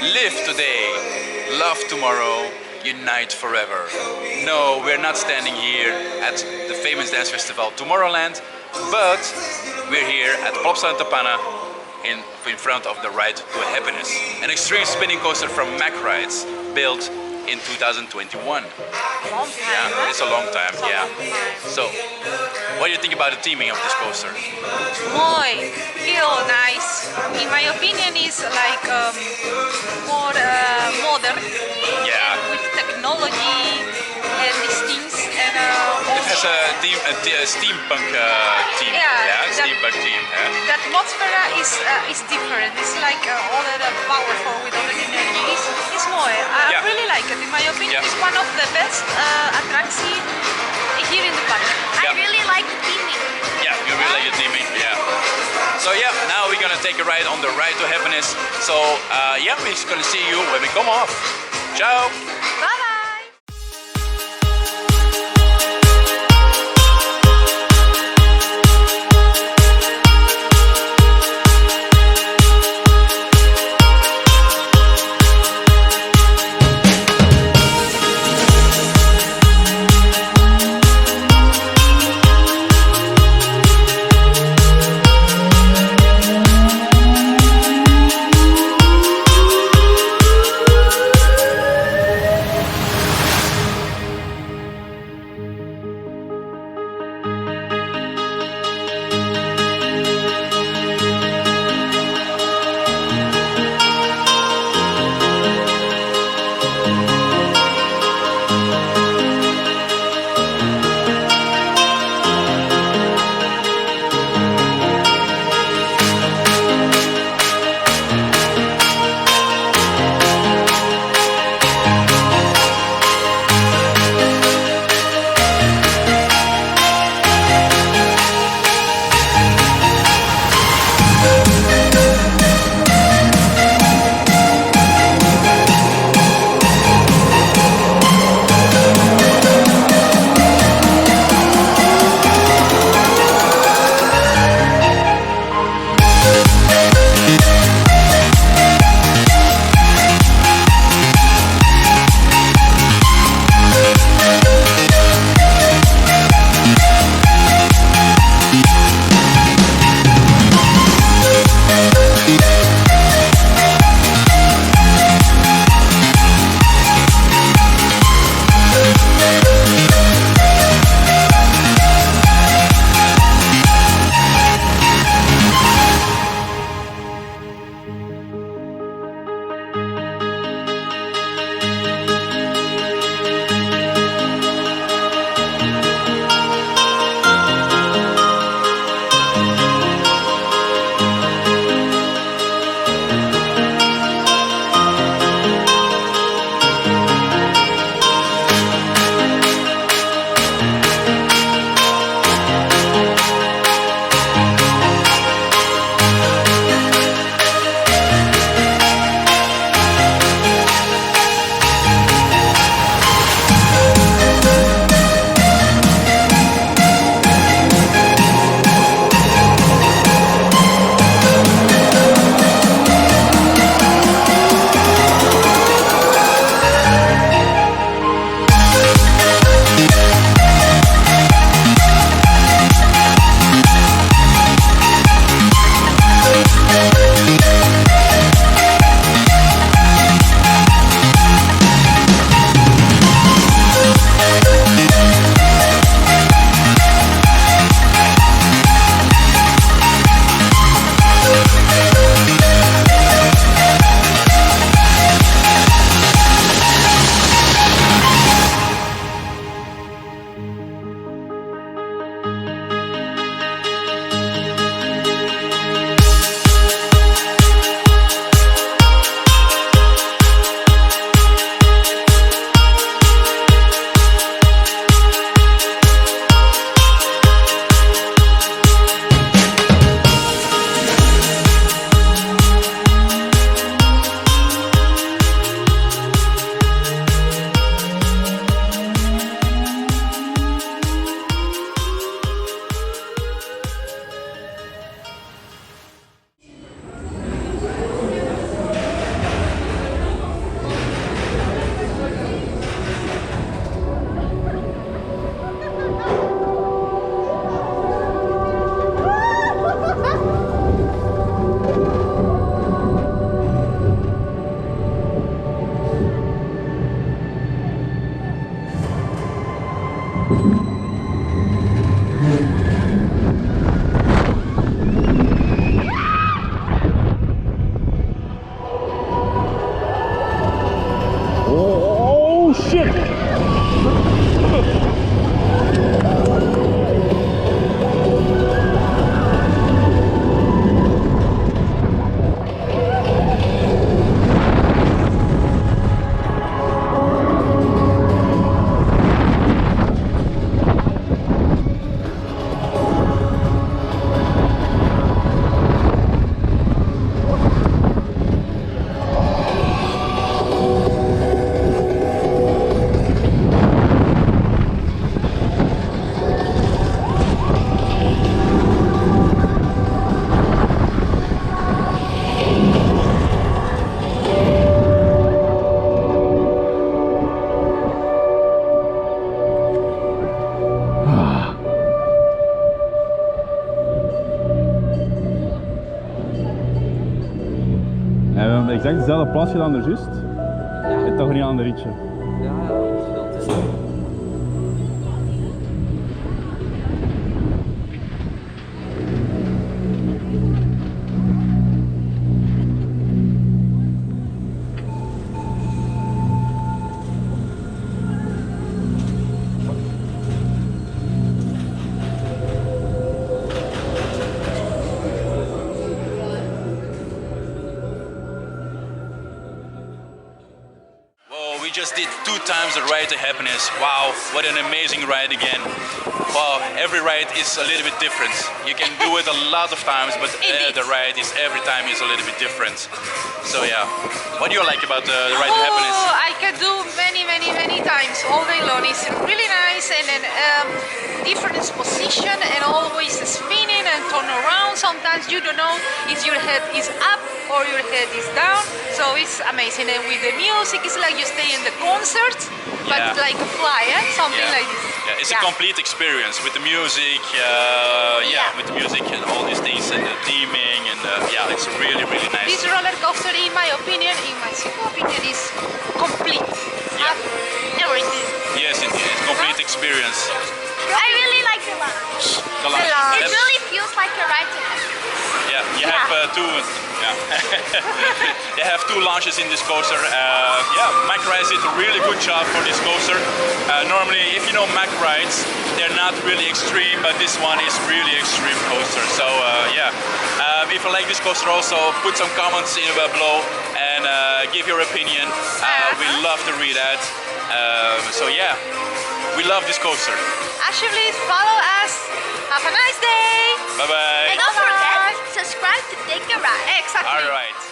Live today, love tomorrow, unite forever. No, we're not standing here at the famous dance festival Tomorrowland, but we're here at Plopsaland de Panne in front of the Ride to Happiness, an extreme spinning coaster from Mack Rides, built in 2021. Long time. Yeah, it's a long time. Yeah. So, what do you think about the theming of this coaster? Muy, feel nice. In my opinion, is like more modern. Yeah. And with technology and these things and It has also a steampunk theme. Yeah, steampunk theme. Yeah. the atmosphere is different. It's like all the powerful with all the energy. It's more. I Yeah. really like it. In my opinion, Yeah. it's one of the best attractions here in the park. Yeah. I really like the theming. Yeah, you really like the theming. Yeah. So yeah, now we're gonna take a ride on the Ride to Happiness. So yeah, we're gonna see you when we come off. Ciao. Bye bye. we hebben exact dezelfde plas gedaan er juist. En toch niet aan de ritje. Ja, dat is veel te snel. We just did 2 times the ride to Happiness. Wow, what an amazing ride again. Wow, every ride is a little bit different. You can do it a lot of times, but the ride is every time is a little bit different. So yeah, what do you like about the ride to Happiness? I can do many times all day long. It's really nice and then different position and always spinning and turn around. Sometimes you don't know if your head is up or your head is down. So it's amazing. And with the music, it's like you stay in the concert, but like a fly, something like this. Yeah, it's a complete experience with the music. With the music and all these things and the theming and yeah, it's really nice. This roller coaster, in my opinion, is complete. Everything. Yes, indeed, it's a complete experience. I really like the lounge. The lounge. It really feels like a ride to heaven. Yeah, you have two. Yeah, you have 2 launches in this coaster. Mack Rides did a really good job for this coaster. Normally, if you know Mack Rides, they're not really extreme, but this one is really extreme coaster. So if you like this coaster, also put some comments in below and give your opinion. We love to read that. So yeah, we love this coaster. Actually, follow us. Have a nice day. Bye bye. And don't forget, subscribe to take a ride. Exactly. All right.